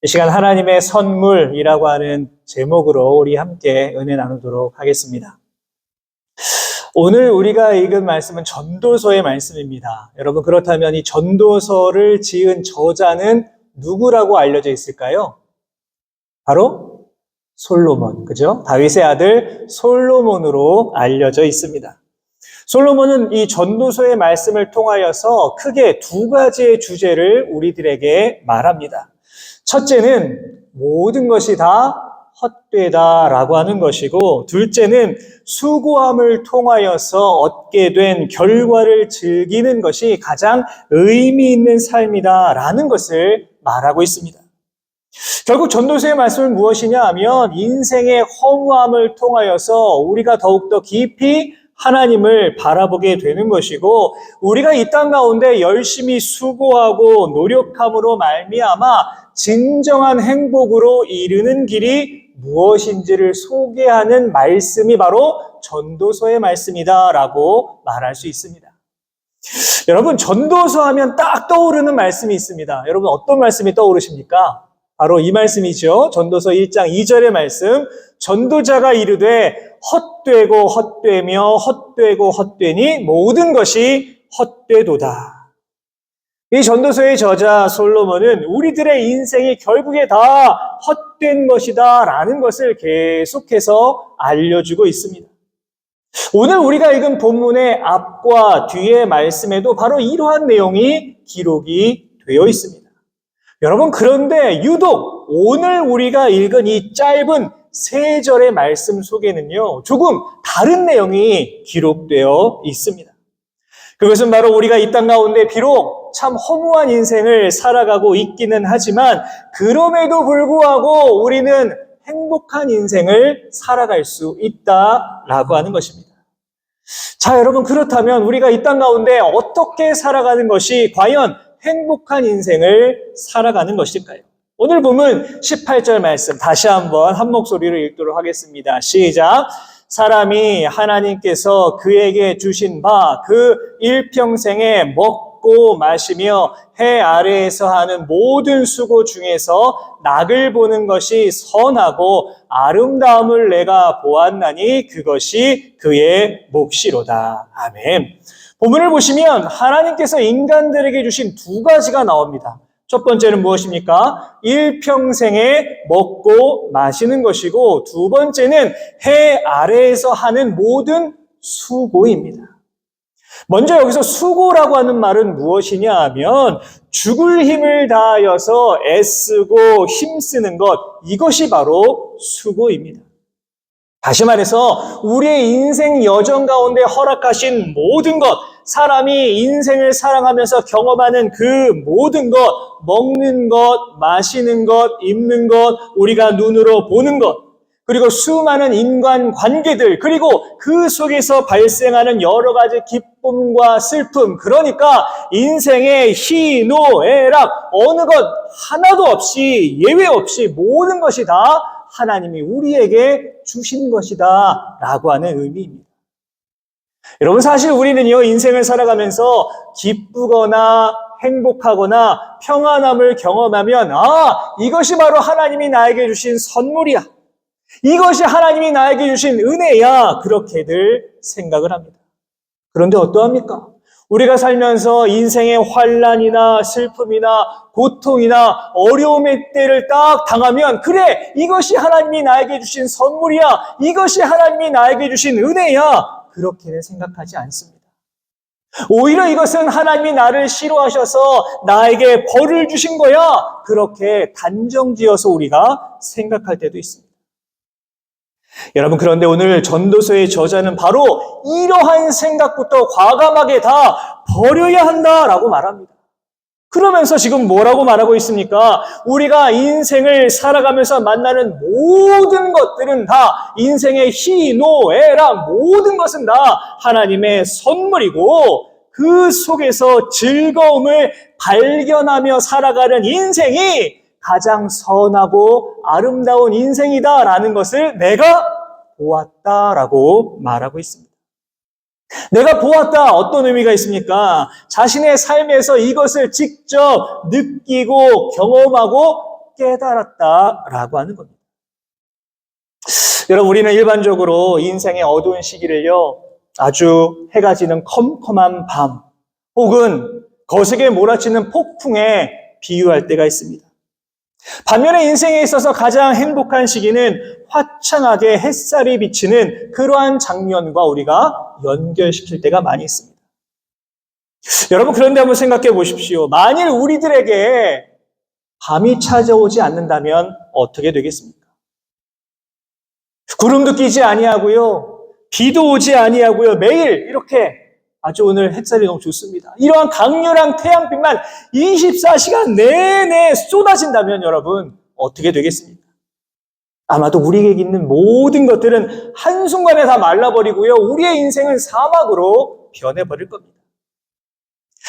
이 시간 하나님의 선물이라고 하는 제목으로 우리 함께 은혜 나누도록 하겠습니다. 오늘 우리가 읽은 말씀은 전도서의 말씀입니다. 여러분, 그렇다면 이 전도서를 지은 저자는 누구라고 알려져 있을까요? 바로 솔로몬, 그죠? 다윗의 아들 솔로몬으로 알려져 있습니다. 솔로몬은 이 전도서의 말씀을 통하여서 크게 두 가지의 주제를 우리들에게 말합니다. 첫째는 모든 것이 다 헛되다라고 하는 것이고, 둘째는 수고함을 통하여서 얻게 된 결과를 즐기는 것이 가장 의미 있는 삶이다라는 것을 말하고 있습니다. 결국 전도서의 말씀은 무엇이냐 하면 인생의 허무함을 통하여서 우리가 더욱더 깊이 하나님을 바라보게 되는 것이고, 우리가 이 땅 가운데 열심히 수고하고 노력함으로 말미암아 진정한 행복으로 이르는 길이 무엇인지를 소개하는 말씀이 바로 전도서의 말씀이다라고 말할 수 있습니다. 여러분, 전도서 하면 딱 떠오르는 말씀이 있습니다. 여러분, 어떤 말씀이 떠오르십니까? 바로 이 말씀이죠. 전도서 1장 2절의 말씀. 전도자가 이르되 헛되고 헛되며 헛되고 헛되니 모든 것이 헛되도다. 이 전도서의 저자 솔로몬은 우리들의 인생이 결국에 다 헛된 것이다 라는 것을 계속해서 알려주고 있습니다. 오늘 우리가 읽은 본문의 앞과 뒤의 말씀에도 바로 이러한 내용이 기록이 되어 있습니다. 여러분, 그런데 유독 오늘 우리가 읽은 이 짧은 3절의 말씀 속에는요, 조금 다른 내용이 기록되어 있습니다. 그것은 바로 우리가 이 땅 가운데 비록 참 허무한 인생을 살아가고 있기는 하지만 그럼에도 불구하고 우리는 행복한 인생을 살아갈 수 있다라고 하는 것입니다. 자, 여러분, 그렇다면 우리가 이 땅 가운데 어떻게 살아가는 것이 과연 행복한 인생을 살아가는 것일까요? 오늘 보면 18절 말씀 다시 한번 한 목소리로 읽도록 하겠습니다. 시작. 사람이 하나님께서 그에게 주신 바 그 일평생에 먹고 마시며 해 아래에서 하는 모든 수고 중에서 낙을 보는 것이 선하고 아름다움을 내가 보았나니 그것이 그의 몫이로다. 아멘. 본문을 보시면 하나님께서 인간들에게 주신 두 가지가 나옵니다. 첫 번째는 무엇입니까? 일평생에 먹고 마시는 것이고, 두 번째는 해 아래에서 하는 모든 수고입니다. 먼저 여기서 수고라고 하는 말은 무엇이냐 하면 죽을 힘을 다하여서 애쓰고 힘쓰는 것, 이것이 바로 수고입니다. 다시 말해서 우리의 인생 여정 가운데 허락하신 모든 것, 사람이 인생을 살아가면서 경험하는 그 모든 것, 먹는 것, 마시는 것, 입는 것, 우리가 눈으로 보는 것, 그리고 수많은 인간관계들, 그리고 그 속에서 발생하는 여러 가지 기쁨과 슬픔, 그러니까 인생의 희노애락, 어느 것 하나도 없이, 예외 없이 모든 것이 다 하나님이 우리에게 주신 것이다 라고 하는 의미입니다. 여러분, 사실 우리는요, 인생을 살아가면서 기쁘거나 행복하거나 평안함을 경험하면 이것이 바로 하나님이 나에게 주신 선물이야, 이것이 하나님이 나에게 주신 은혜야, 그렇게들 생각을 합니다. 그런데 어떠합니까? 우리가 살면서 인생의 환난이나 슬픔이나 고통이나 어려움의 때를 딱 당하면, 그래, 이것이 하나님이 나에게 주신 선물이야, 이것이 하나님이 나에게 주신 은혜야, 그렇게는 생각하지 않습니다. 오히려 이것은 하나님이 나를 싫어하셔서 나에게 벌을 주신 거야, 그렇게 단정지어서 우리가 생각할 때도 있습니다. 여러분, 그런데 오늘 전도서의 저자는 바로 이러한 생각부터 과감하게 다 버려야 한다라고 말합니다. 그러면서 지금 뭐라고 말하고 있습니까? 우리가 인생을 살아가면서 만나는 모든 것들은 다 인생의 희노애락, 모든 것은 다 하나님의 선물이고, 그 속에서 즐거움을 발견하며 살아가는 인생이 가장 선하고 아름다운 인생이다라는 것을 내가 보았다라고 말하고 있습니다. 내가 보았다, 어떤 의미가 있습니까? 자신의 삶에서 이것을 직접 느끼고 경험하고 깨달았다라고 하는 겁니다. 여러분, 우리는 일반적으로 인생의 어두운 시기를요, 아주 해가 지는 컴컴한 밤 혹은 거세게 몰아치는 폭풍에 비유할 때가 있습니다. 반면에 인생에 있어서 가장 행복한 시기는 화창하게 햇살이 비치는 그러한 장면과 우리가 연결시킬 때가 많이 있습니다. 여러분, 그런데 한번 생각해 보십시오. 만일 우리들에게 밤이 찾아오지 않는다면 어떻게 되겠습니까? 구름도 끼지 아니하고요, 비도 오지 아니하고요, 매일 이렇게 아주 오늘 햇살이 너무 좋습니다. 이러한 강렬한 태양빛만 24시간 내내 쏟아진다면 여러분 어떻게 되겠습니까? 아마도 우리에게 있는 모든 것들은 한순간에 다 말라버리고요, 우리의 인생은 사막으로 변해버릴 겁니다.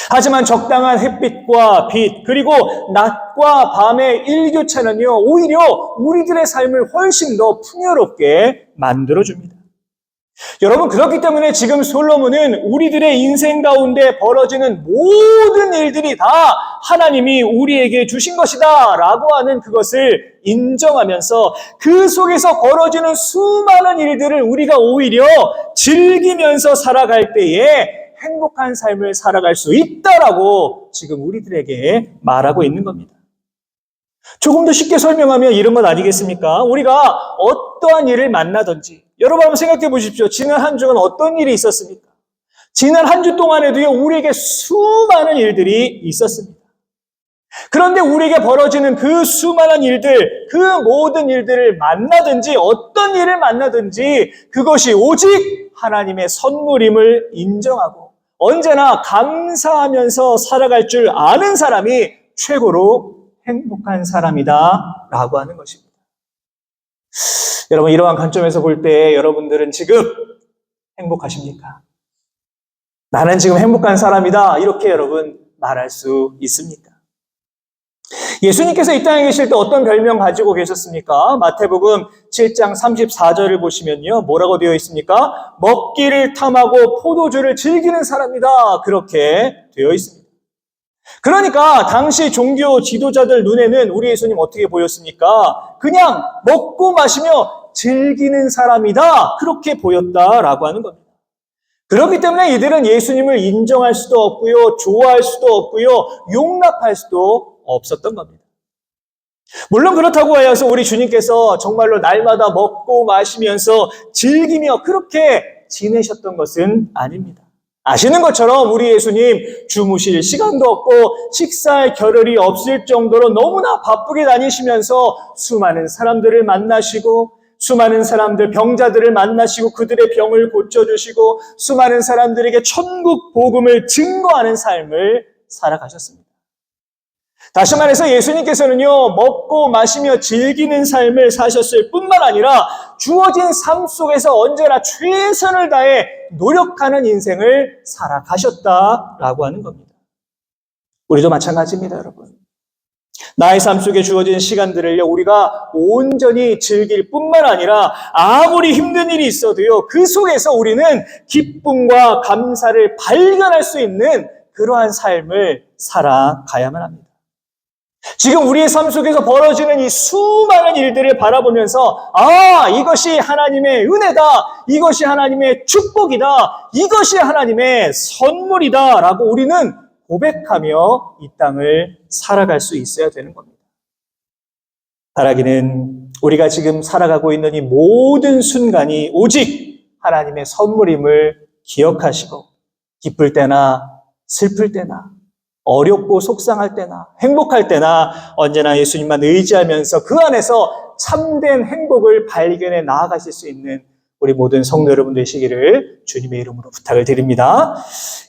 하지만 적당한 햇빛과 빛, 그리고 낮과 밤의 일교차는요, 오히려 우리들의 삶을 훨씬 더 풍요롭게 만들어줍니다. 여러분, 그렇기 때문에 지금 솔로몬은 우리들의 인생 가운데 벌어지는 모든 일들이 다 하나님이 우리에게 주신 것이다 라고 하는 그것을 인정하면서 그 속에서 벌어지는 수많은 일들을 우리가 오히려 즐기면서 살아갈 때에 행복한 삶을 살아갈 수 있다라고 지금 우리들에게 말하고 있는 겁니다. 조금 더 쉽게 설명하면 이런 것 아니겠습니까? 우리가 어떠한 일을 만나든지, 여러분 한번 생각해 보십시오. 지난 한 주간 어떤 일이 있었습니까? 지난 한 주 동안에도요, 우리에게 수많은 일들이 있었습니다. 그런데 우리에게 벌어지는 그 수많은 일들, 그 모든 일들을 만나든지 어떤 일을 만나든지 그것이 오직 하나님의 선물임을 인정하고 언제나 감사하면서 살아갈 줄 아는 사람이 최고로 행복한 사람이다 라고 하는 것입니다. 여러분, 이러한 관점에서 볼 때 여러분들은 지금 행복하십니까? 나는 지금 행복한 사람이다 이렇게 여러분 말할 수 있습니까? 예수님께서 이 땅에 계실 때 어떤 별명 가지고 계셨습니까? 마태복음 7장 34절을 보시면요, 뭐라고 되어 있습니까? 먹기를 탐하고 포도주를 즐기는 사람이다 그렇게 되어 있습니다. 그러니까 당시 종교 지도자들 눈에는 우리 예수님 어떻게 보였습니까? 그냥 먹고 마시며 즐기는 사람이다 그렇게 보였다라고 하는 겁니다. 그렇기 때문에 이들은 예수님을 인정할 수도 없고요, 좋아할 수도 없고요, 용납할 수도 없었던 겁니다. 물론 그렇다고 해서 우리 주님께서 정말로 날마다 먹고 마시면서 즐기며 그렇게 지내셨던 것은 아닙니다. 아시는 것처럼 우리 예수님 주무실 시간도 없고 식사할 겨를이 없을 정도로 너무나 바쁘게 다니시면서 수많은 사람들을 만나시고 수많은 사람들, 병자들을 만나시고 그들의 병을 고쳐주시고 수많은 사람들에게 천국 복음을 증거하는 삶을 살아가셨습니다. 다시 말해서 예수님께서는요, 먹고 마시며 즐기는 삶을 사셨을 뿐만 아니라 주어진 삶 속에서 언제나 최선을 다해 노력하는 인생을 살아가셨다라고 하는 겁니다. 우리도 마찬가지입니다, 여러분. 나의 삶 속에 주어진 시간들을요, 우리가 온전히 즐길 뿐만 아니라 아무리 힘든 일이 있어도요, 그 속에서 우리는 기쁨과 감사를 발견할 수 있는 그러한 삶을 살아가야만 합니다. 지금 우리의 삶 속에서 벌어지는 이 수많은 일들을 바라보면서 이것이 하나님의 은혜다, 이것이 하나님의 축복이다, 이것이 하나님의 선물이다 라고 우리는 고백하며 이 땅을 살아갈 수 있어야 되는 겁니다. 바라기는 우리가 지금 살아가고 있는 이 모든 순간이 오직 하나님의 선물임을 기억하시고 기쁠 때나 슬플 때나 어렵고 속상할 때나 행복할 때나 언제나 예수님만 의지하면서 그 안에서 참된 행복을 발견해 나아가실 수 있는 우리 모든 성도 여러분 되시기를 주님의 이름으로 부탁을 드립니다.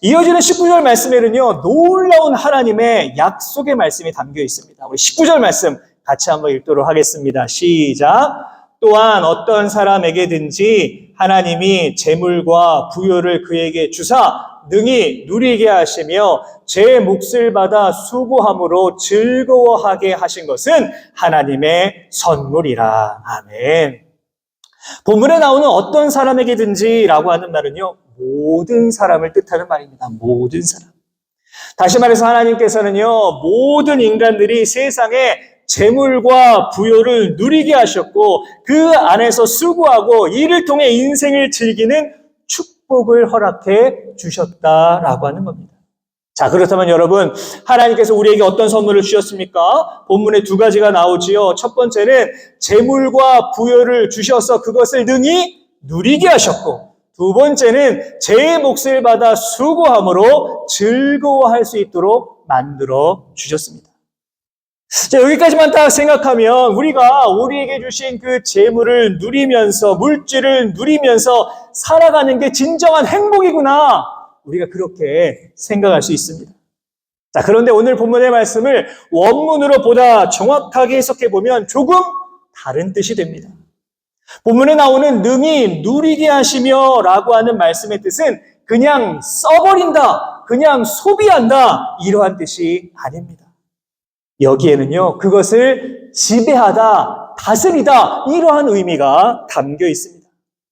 이어지는 19절 말씀에는요, 놀라운 하나님의 약속의 말씀이 담겨 있습니다. 우리 19절 말씀 같이 한번 읽도록 하겠습니다. 시작. 또한 어떤 사람에게든지 하나님이 재물과 부요를 그에게 주사 능히 누리게 하시며 제 몫을 받아 수고함으로 즐거워하게 하신 것은 하나님의 선물이라. 아멘. 본문에 나오는 어떤 사람에게든지 라고 하는 말은요, 모든 사람을 뜻하는 말입니다. 모든 사람. 다시 말해서 하나님께서는요, 모든 인간들이 세상에 재물과 부요를 누리게 하셨고 그 안에서 수고하고 이를 통해 인생을 즐기는 축복을 허락해 주셨다라고 하는 겁니다. 자, 그렇다면 여러분, 하나님께서 우리에게 어떤 선물을 주셨습니까? 본문에 두 가지가 나오지요. 첫 번째는 재물과 부요를 주셔서 그것을 능히 누리게 하셨고, 두 번째는 제 몫을 받아 수고함으로 즐거워할 수 있도록 만들어 주셨습니다. 자, 여기까지만 딱 생각하면 우리가 우리에게 주신 그 재물을 누리면서, 물질을 누리면서 살아가는 게 진정한 행복이구나. 우리가 그렇게 생각할 수 있습니다. 자, 그런데 오늘 본문의 말씀을 원문으로 보다 정확하게 해석해 보면 조금 다른 뜻이 됩니다. 본문에 나오는 능히 누리게 하시며 라고 하는 말씀의 뜻은 그냥 써버린다, 그냥 소비한다, 이러한 뜻이 아닙니다. 여기에는요, 그것을 지배하다, 다스리다, 이러한 의미가 담겨 있습니다.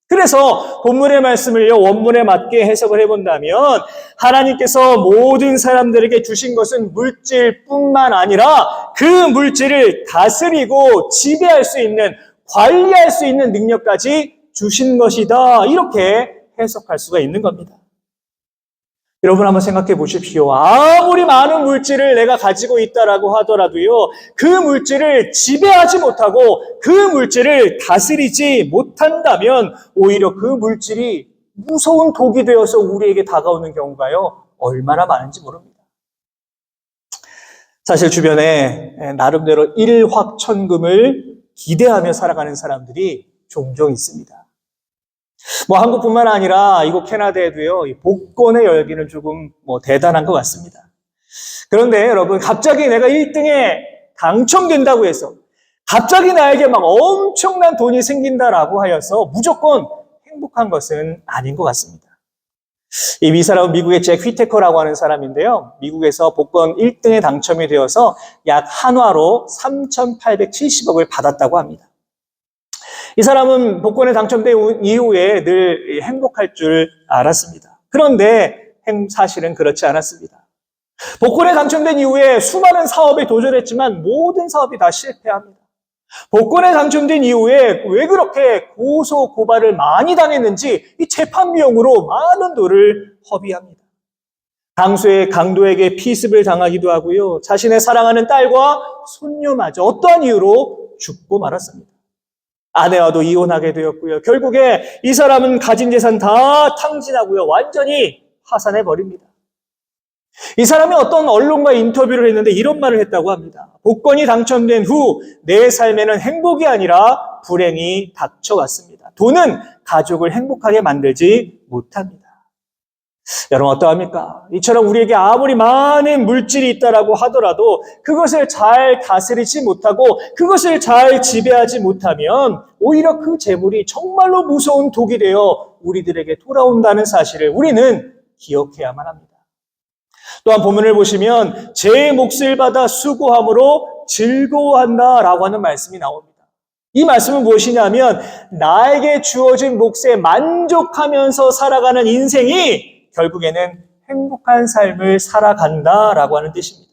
그래서 본문의 말씀을요, 원문에 맞게 해석을 해본다면 하나님께서 모든 사람들에게 주신 것은 물질뿐만 아니라 그 물질을 다스리고 지배할 수 있는, 관리할 수 있는 능력까지 주신 것이다. 이렇게 해석할 수가 있는 겁니다. 여러분 한번 생각해 보십시오. 아무리 많은 물질을 내가 가지고 있다라고 하더라도요, 그 물질을 지배하지 못하고 그 물질을 다스리지 못한다면 오히려 그 물질이 무서운 독이 되어서 우리에게 다가오는 경우가요, 얼마나 많은지 모릅니다. 사실 주변에 나름대로 일확천금을 기대하며 살아가는 사람들이 종종 있습니다. 한국뿐만 아니라 이곳 캐나다에도요, 이 복권의 열기는 조금 대단한 것 같습니다. 그런데 여러분, 갑자기 내가 1등에 당첨된다고 해서 갑자기 나에게 막 엄청난 돈이 생긴다라고 하여서 무조건 행복한 것은 아닌 것 같습니다. 이 사람은 미국의 잭 휘테커라고 하는 사람인데요. 미국에서 복권 1등에 당첨이 되어서 약 한화로 3,870억을 받았다고 합니다. 이 사람은 복권에 당첨된 이후에 늘 행복할 줄 알았습니다. 그런데 사실은 그렇지 않았습니다. 복권에 당첨된 이후에 수많은 사업에 도전했지만 모든 사업이 다 실패합니다. 복권에 당첨된 이후에 왜 그렇게 고소 고발을 많이 당했는지 이 재판 비용으로 많은 돈을 허비합니다. 당수의 강도에게 피습을 당하기도 하고요. 자신의 사랑하는 딸과 손녀마저 어떠한 이유로 죽고 말았습니다. 아내와도 이혼하게 되었고요. 결국에 이 사람은 가진 재산 다 탕진하고요. 완전히 파산해버립니다. 이 사람이 어떤 언론과 인터뷰를 했는데 이런 말을 했다고 합니다. 복권이 당첨된 후 내 삶에는 행복이 아니라 불행이 닥쳐왔습니다. 돈은 가족을 행복하게 만들지 못합니다. 여러분 어떠합니까? 이처럼 우리에게 아무리 많은 물질이 있다라고 하더라도 그것을 잘 다스리지 못하고 그것을 잘 지배하지 못하면 오히려 그 재물이 정말로 무서운 독이 되어 우리들에게 돌아온다는 사실을 우리는 기억해야만 합니다. 또한 본문을 보시면 제 몫을 받아 수고함으로 즐거워한다라고 하는 말씀이 나옵니다. 이 말씀은 무엇이냐면 나에게 주어진 몫에 만족하면서 살아가는 인생이 결국에는 행복한 삶을 살아간다라고 하는 뜻입니다.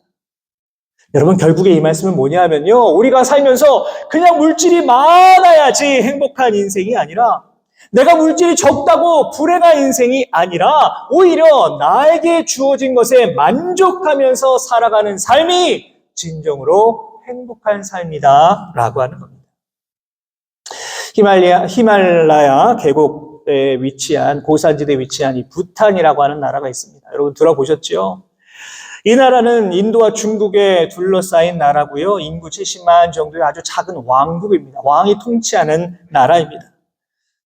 여러분 결국에 이 말씀은 뭐냐면요. 우리가 살면서 그냥 물질이 많아야지 행복한 인생이 아니라 내가 물질이 적다고 불행한 인생이 아니라 오히려 나에게 주어진 것에 만족하면서 살아가는 삶이 진정으로 행복한 삶이다라고 하는 겁니다. 히말라야 계곡에 위치한 고산지대에 위치한 이 부탄이라고 하는 나라가 있습니다. 여러분 들어보셨죠? 이 나라는 인도와 중국에 둘러싸인 나라고요. 인구 70만 정도의 아주 작은 왕국입니다. 왕이 통치하는 나라입니다.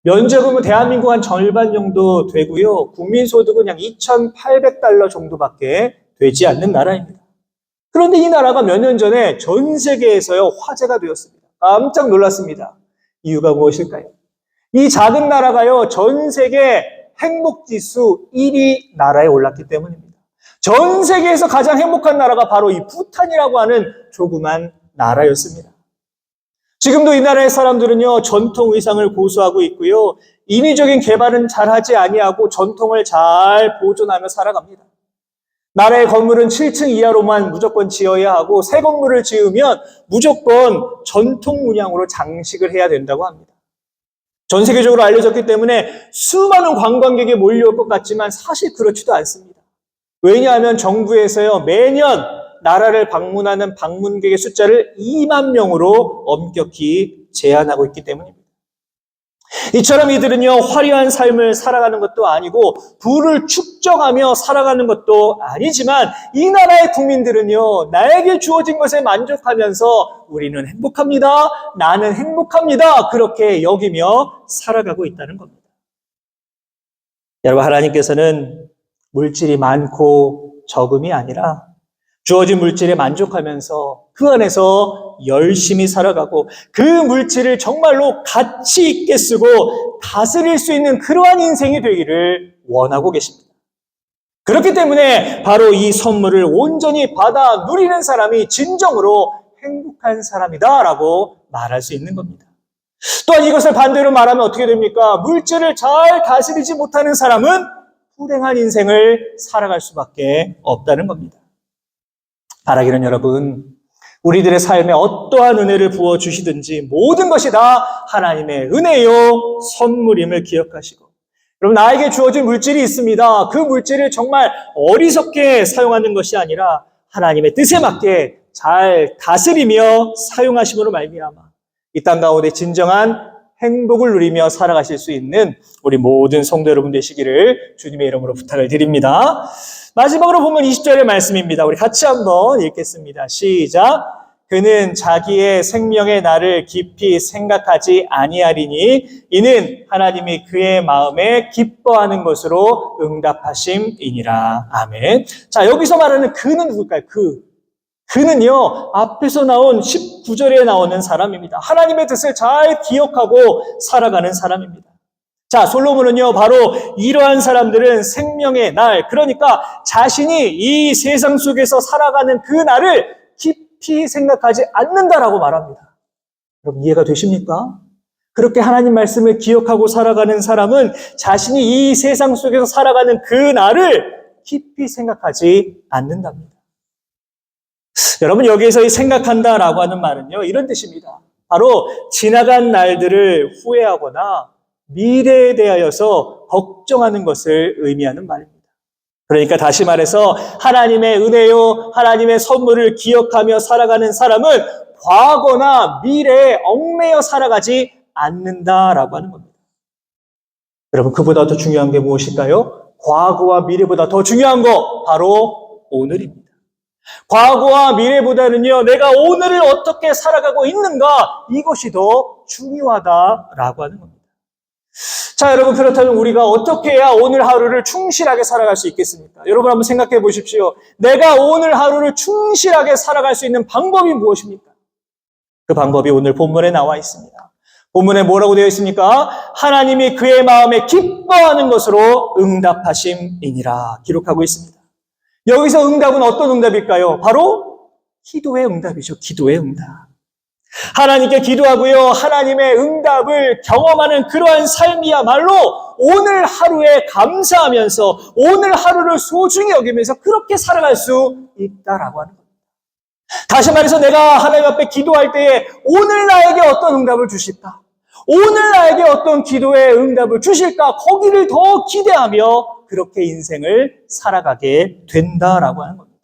면적은 대한민국 한 절반 정도 되고요. 국민소득은 약 2,800달러 정도밖에 되지 않는 나라입니다. 그런데 이 나라가 몇 년 전에 전 세계에서요 화제가 되었습니다. 깜짝 놀랐습니다. 이유가 무엇일까요? 이 작은 나라가요 전 세계 행복지수 1위 나라에 올랐기 때문입니다. 전 세계에서 가장 행복한 나라가 바로 이 부탄이라고 하는 조그만 나라였습니다. 지금도 이 나라의 사람들은요 전통 의상을 고수하고 있고요. 인위적인 개발은 잘하지 아니하고 전통을 잘 보존하며 살아갑니다. 나라의 건물은 7층 이하로만 무조건 지어야 하고 새 건물을 지으면 무조건 전통 문양으로 장식을 해야 된다고 합니다. 전 세계적으로 알려졌기 때문에 수많은 관광객이 몰려올 것 같지만 사실 그렇지도 않습니다. 왜냐하면 정부에서요, 매년 나라를 방문하는 방문객의 숫자를 2만 명으로 엄격히 제한하고 있기 때문입니다. 이처럼 이들은요, 화려한 삶을 살아가는 것도 아니고 부를 축적하며 살아가는 것도 아니지만 이 나라의 국민들은요, 나에게 주어진 것에 만족하면서 우리는 행복합니다, 나는 행복합니다, 그렇게 여기며 살아가고 있다는 겁니다. 여러분, 하나님께서는 물질이 많고 적음이 아니라 주어진 물질에 만족하면서 그 안에서 열심히 살아가고 그 물질을 정말로 가치 있게 쓰고 다스릴 수 있는 그러한 인생이 되기를 원하고 계십니다. 그렇기 때문에 바로 이 선물을 온전히 받아 누리는 사람이 진정으로 행복한 사람이다라고 말할 수 있는 겁니다. 또한 이것을 반대로 말하면 어떻게 됩니까? 물질을 잘 다스리지 못하는 사람은 불행한 인생을 살아갈 수밖에 없다는 겁니다. 바라기는 여러분, 우리들의 삶에 어떠한 은혜를 부어주시든지 모든 것이 다 하나님의 은혜요, 선물임을 기억하시고, 여러분, 나에게 주어진 물질이 있습니다. 그 물질을 정말 어리석게 사용하는 것이 아니라 하나님의 뜻에 맞게 잘 다스리며 사용하심으로 말미암아 이 땅 가운데 진정한 행복을 누리며 살아가실 수 있는 우리 모든 성도 여러분 되시기를 주님의 이름으로 부탁을 드립니다. 마지막으로 보면 20절의 말씀입니다. 우리 같이 한번 읽겠습니다. 시작. 그는 자기의 생명의 날을 깊이 생각하지 아니하리니 이는 하나님이 그의 마음에 기뻐하는 것으로 응답하심이니라. 아멘. 자, 여기서 말하는 그는 누굴까요? 그는요, 앞에서 나온 19절에 나오는 사람입니다. 하나님의 뜻을 잘 기억하고 살아가는 사람입니다. 자, 솔로몬은요, 바로 이러한 사람들은 생명의 날, 그러니까 자신이 이 세상 속에서 살아가는 그 날을 깊이 생각하지 않는다라고 말합니다. 여러분, 이해가 되십니까? 그렇게 하나님 말씀을 기억하고 살아가는 사람은 자신이 이 세상 속에서 살아가는 그 날을 깊이 생각하지 않는답니다. 여러분, 여기에서 이 생각한다라고 하는 말은요, 이런 뜻입니다. 바로 지나간 날들을 후회하거나 미래에 대하여서 걱정하는 것을 의미하는 말입니다. 그러니까 다시 말해서 하나님의 은혜요, 하나님의 선물을 기억하며 살아가는 사람은 과거나 미래에 얽매여 살아가지 않는다라고 하는 겁니다. 여러분, 그보다 더 중요한 게 무엇일까요? 과거와 미래보다 더 중요한 거 바로 오늘입니다. 과거와 미래보다는요, 내가 오늘을 어떻게 살아가고 있는가, 이것이 더 중요하다라고 하는 겁니다. 자, 여러분, 그렇다면 우리가 어떻게 해야 오늘 하루를 충실하게 살아갈 수 있겠습니까? 여러분 한번 생각해 보십시오. 내가 오늘 하루를 충실하게 살아갈 수 있는 방법이 무엇입니까? 그 방법이 오늘 본문에 나와 있습니다. 본문에 뭐라고 되어 있습니까? 하나님이 그의 마음에 기뻐하는 것으로 응답하심이니라 기록하고 있습니다. 여기서 응답은 어떤 응답일까요? 바로 기도의 응답이죠. 기도의 응답. 하나님께 기도하고요, 하나님의 응답을 경험하는 그러한 삶이야말로 오늘 하루에 감사하면서 오늘 하루를 소중히 여기면서 그렇게 살아갈 수 있다라고 하는 겁니다. 다시 말해서 내가 하나님 앞에 기도할 때에 오늘 나에게 어떤 응답을 주실까? 오늘 나에게 어떤 기도의 응답을 주실까? 거기를 더 기대하며 그렇게 인생을 살아가게 된다라고 하는 겁니다.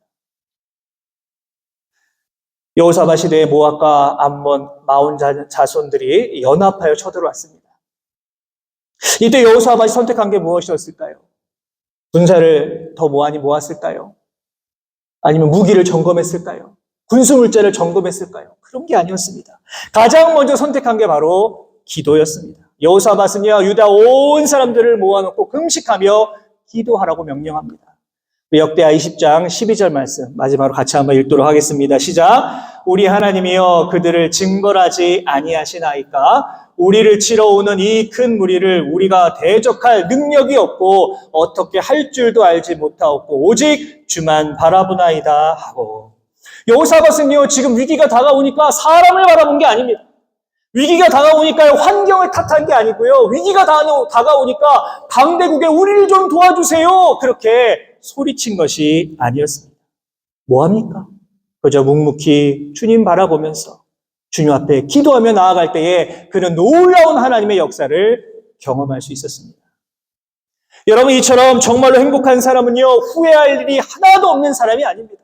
여호사밧 시대에 모압과 암몬, 마온 자손들이 연합하여 쳐들어왔습니다. 이때 여호사밧이 선택한 게 무엇이었을까요? 군사를 더 많이 모았을까요? 아니면 무기를 점검했을까요? 군수물자를 점검했을까요? 그런 게 아니었습니다. 가장 먼저 선택한 게 바로 기도였습니다. 여호사밧은요, 유다 온 사람들을 모아놓고 금식하며 기도하라고 명령합니다. 역대하 20장 12절 말씀 마지막으로 같이 한번 읽도록 하겠습니다. 시작. 우리 하나님이여 그들을 징벌하지 아니하시나이까? 우리를 치러 오는 이 큰 무리를 우리가 대적할 능력이 없고 어떻게 할 줄도 알지 못하옵고 오직 주만 바라보나이다 하고. 여호사밧은요, 지금 위기가 다가오니까 사람을 바라본 게 아닙니다. 위기가 다가오니까 환경을 탓한 게 아니고요. 위기가 다가오니까 강대국에 우리를 좀 도와주세요. 그렇게 소리친 것이 아니었습니다. 뭐합니까? 그저 묵묵히 주님 바라보면서 주님 앞에 기도하며 나아갈 때에 그는 놀라운 하나님의 역사를 경험할 수 있었습니다. 여러분, 이처럼 정말로 행복한 사람은요, 후회할 일이 하나도 없는 사람이 아닙니다.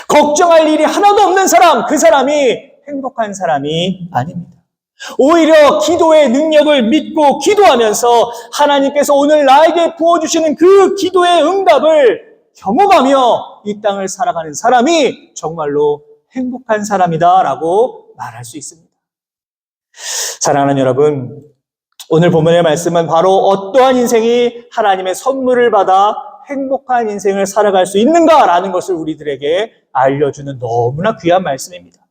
걱정할 일이 하나도 없는 사람, 그 사람이 행복한 사람이 아닙니다. 오히려 기도의 능력을 믿고 기도하면서 하나님께서 오늘 나에게 부어주시는 그 기도의 응답을 경험하며 이 땅을 살아가는 사람이 정말로 행복한 사람이다라고 말할 수 있습니다. 사랑하는 여러분, 오늘 본문의 말씀은 바로 어떠한 인생이 하나님의 선물을 받아 행복한 인생을 살아갈 수 있는가라는 것을 우리들에게 알려주는 너무나 귀한 말씀입니다.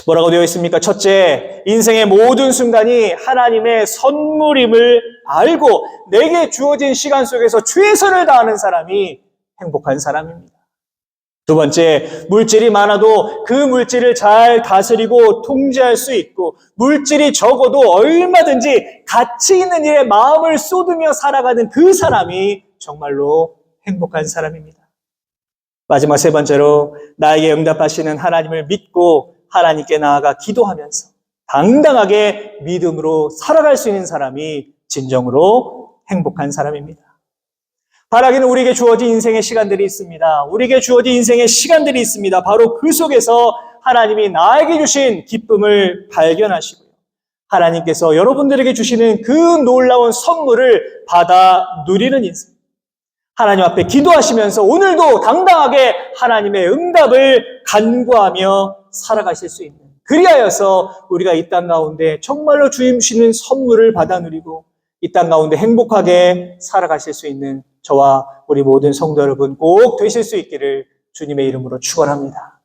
뭐라고 되어 있습니까? 첫째, 인생의 모든 순간이 하나님의 선물임을 알고 내게 주어진 시간 속에서 최선을 다하는 사람이 행복한 사람입니다. 두 번째, 물질이 많아도 그 물질을 잘 다스리고 통제할 수 있고 물질이 적어도 얼마든지 가치 있는 일에 마음을 쏟으며 살아가는 그 사람이 정말로 행복한 사람입니다. 마지막 세 번째로, 나에게 응답하시는 하나님을 믿고 하나님께 나아가 기도하면서 당당하게 믿음으로 살아갈 수 있는 사람이 진정으로 행복한 사람입니다. 바라기는 우리에게 주어진 인생의 시간들이 있습니다. 우리에게 주어진 인생의 시간들이 있습니다. 바로 그 속에서 하나님이 나에게 주신 기쁨을 발견하시고요. 하나님께서 여러분들에게 주시는 그 놀라운 선물을 받아 누리는 인생. 하나님 앞에 기도하시면서 오늘도 당당하게 하나님의 응답을 간구하며 살아가실 수 있는, 그리하여서 우리가 이 땅 가운데 정말로 주님 주시는 선물을 받아 누리고 이 땅 가운데 행복하게 살아가실 수 있는 저와 우리 모든 성도 여러분 꼭 되실 수 있기를 주님의 이름으로 축원합니다.